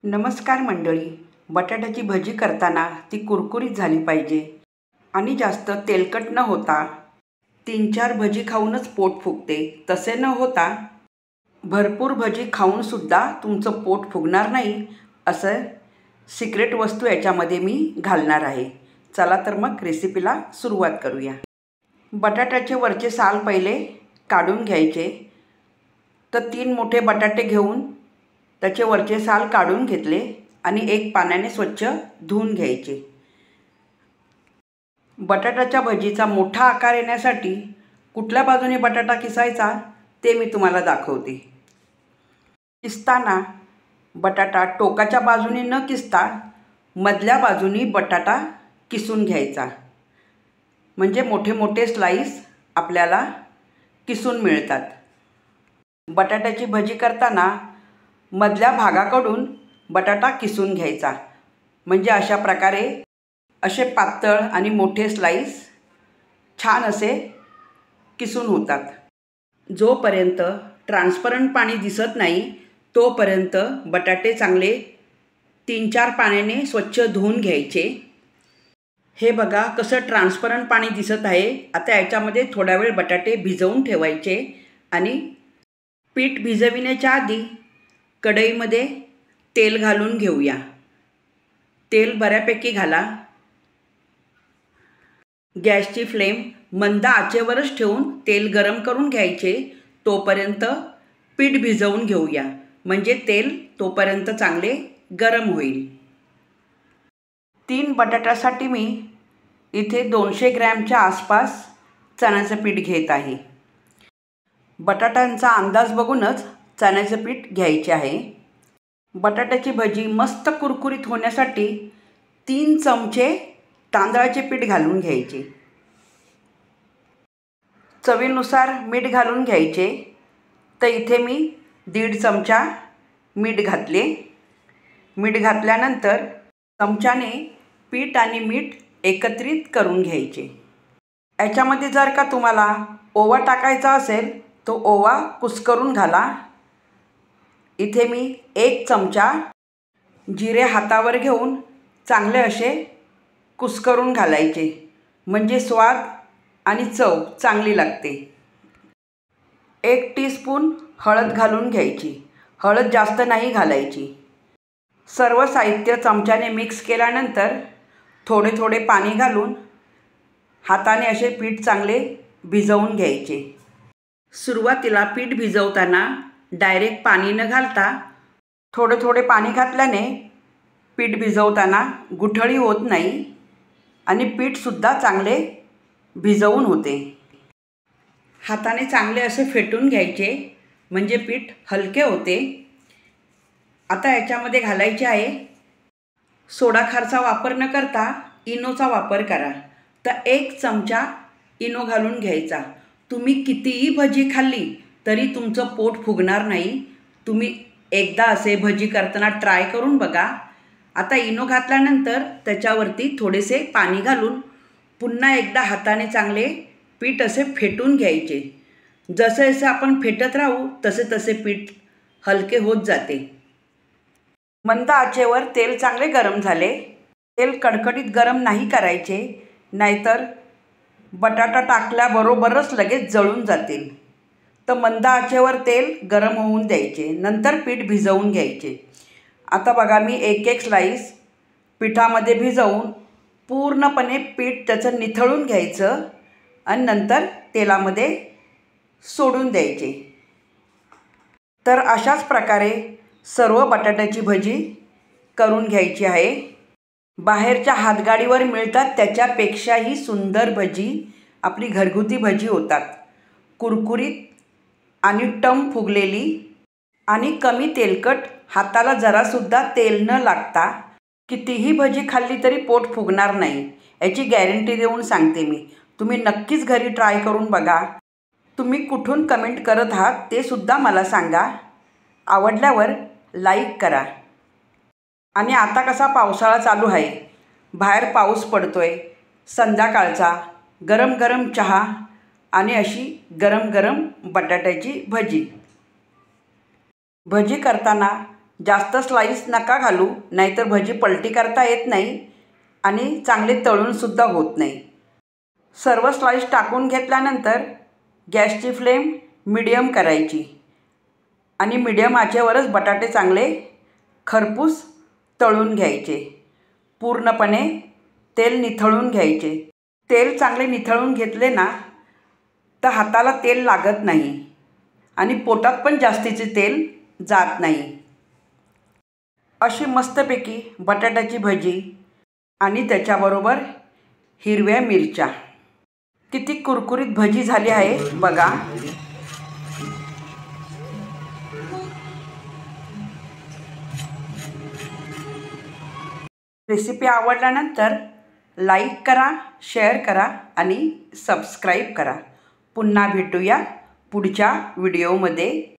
नमस्कार मंडळी. बटाट्याची भजी करताना ती कुरकुरीत झाली पाहिजे आणि जास्त तेलकट न होता 3-4 भजी खाऊनच पोट फुगते तसे न होता भरपूर भजी खाऊनसुद्धा तुमचं पोट फुगणार नाही असं सिक्रेट वस्तू याच्यामध्ये मी घालणार आहे. चला तर मग रेसिपीला सुरुवात करूया. बटाट्याचे वरचे साल पहिले काढून घ्यायचे. तर 3 मोठे बटाटे घेऊन त्याचे वरचे साल काढून घेतले आणि एक पाण्याने स्वच्छ धुवून घ्यायचे. बटाट्याच्या भजीचा मोठा आकार येण्यासाठी कुठल्या बाजूने बटाटा किसायचा ते मी तुम्हाला दाखवते. किसताना बटाटा टोकाच्या बाजूने न किसता मधल्या बाजूनी बटाटा किसून घ्यायचा, म्हणजे मोठे मोठे स्लाईस आपल्याला किसून मिळतात. बटाट्याची भजी करताना मधल्या भागाकडून बटाटा किसून घ्यायचा, म्हणजे अशा प्रकारे असे पातळ आणि मोठे स्लाईस छान असे किसून होतात. जोपर्यंत ट्रान्सपरंट पाणी दिसत नाही तोपर्यंत बटाटे चांगले 3-4 पाण्याने स्वच्छ धुवून घ्यायचे. हे बघा कसं ट्रान्सपरंट पाणी दिसत आहे. आता याच्यामध्ये थोडा वेळ बटाटे भिजवून ठेवायचे आणि पीठ भिजविण्याच्या आधी कढईमध्ये तेल घालून घेऊया. तेल बऱ्यापैकी घाला. गॅसची फ्लेम मंद आचेवरच ठेवून तेल गरम करून घ्यायचे. तोपर्यंत पीठ भिजवून घेऊया, म्हणजे तेल तोपर्यंत चांगले गरम होईल. 3 बटाट्यासाठी मी इथे 200 ग्रॅमच्या आसपास चण्याचं पीठ घेत आहे. बटाट्यांचा अंदाज बघूनच चण्याचं पीठ घ्यायचे आहे. बटाट्याची भजी मस्त कुरकुरीत होण्यासाठी 3 चमचे तांदळाचे पीठ घालून घ्यायचे. चवीनुसार मीठ घालून घ्यायचे. तर इथे मी 1.5 चमचा मीठ घातले. मीठ घातल्यानंतर चमच्याने पीठ आणि मीठ एकत्रित करून घ्यायचे. याच्यामध्ये जर का तुम्हाला ओवा टाकायचा असेल तो ओवा कुस्करून घाला. इथे मी 1 चमचा जिरे हातावर घेऊन चांगले असे कुस्करून घालायचे, म्हणजे स्वाद आणि चव चांगली लागते. 1 टीस्पून हळद घालून घ्यायची. हळद जास्त नाही घालायची. सर्व साहित्य चमच्याने मिक्स केल्यानंतर थोडे थोडे पाणी घालून हाताने असे पीठ चांगले भिजवून घ्यायचे. सुरुवातीला पीठ भिजवताना डायरेक्ट पाणी न घालता थोडे थोडे पाणी घातल्याने पीठ भिजवताना गुठळी होत नाही आणि पीठसुद्धा चांगले भिजवून होते. हाताने चांगले असे फेटून घ्यायचे, म्हणजे पीठ हलके होते. आता याच्यामध्ये घालायचे आहे सोडा खारचा वापर न करता इनोचा वापर करा. तर 1 चमचा इनो घालून घ्यायचा. तुम्ही कितीही भजी खाल्ली तरी तुमचं पोट फुगणार नाही. तुम्ही एकदा असे भजी करताना ट्राय करून बघा. आता इनो घातल्यानंतर त्याच्यावरती थोडेसे पाणी घालून पुन्हा एकदा हाताने चांगले पीठ असे फेटून घ्यायचे. जसे जसे आपण फेटत राहू तसे तसे पीठ हलके होत जाते. मंद आचेवर तेल चांगले गरम झाले. तेल कडकडीत गरम नाही करायचे, नाहीतर बटाटा टाकल्याबरोबरच लगेच जळून जातील. तर मंद आचेवर तेल गरम होऊन द्यायचे, नंतर पीठ भिजवून घ्यायचे. आता बघा मी एक स्लाईस पिठामध्ये भिजवून पूर्णपणे पीठ त्याचं निथळून घ्यायचं आणि नंतर तेलामध्ये सोडून द्यायचे. तर अशाच प्रकारे सर्व बटाट्याची भजी करून घ्यायची आहे. बाहेरच्या हातगाडीवर मिळतात त्याच्यापेक्षाही सुंदर भजी आपली घरगुती भजी होतात. कुरकुरीत आणि टम फुगलेली आणि कमी तेलकट, हाताला जरासुद्धा तेल न लागता कितीही भजी खाल्ली तरी पोट फुगणार नाही, याची गॅरंटी देऊन सांगते मी. तुम्ही नक्कीच घरी ट्राय करून बघा. तुम्ही कुठून कमेंट करत आहात ते सुद्धा मला सांगा. आवडल्यावर लाईक करा. आणि आता कसा पावसाळा चालू आहे, बाहेर पाऊस पडतोय, संध्याकाळचा गरम गरम चहा आणि अशी गरम गरम बटाट्याची भजी. भजी करताना जास्त स्लाईस नका घालू, नाहीतर भजी पलटी करता येत नाही आणि चांगले तळूनसुद्धा होत नाही. सर्व स्लाईस टाकून घेतल्यानंतर गॅसची फ्लेम मिडियम करायची आणि मिडियम आचेवरच बटाटे चांगले खरपूस तळून घ्यायचे. पूर्णपणे तेल निथळून घ्यायचे. तेल चांगले निथळून घेतले ना तर हाताला तेल लागत नाही आणि पोटात पण जास्तीचे तेल जात नाही. अशी मस्तपैकी बटाट्याची भजी आणि त्याच्याबरोबर हिरव्या मिरच्या. किती कुरकुरीत भजी झाली आहे बघा. रेसिपी आवडल्यानंतर लाईक करा, शेअर करा आणि सबस्क्राईब करा. पुन्हा भेटूया पुढच्या व्हिडिओमध्ये.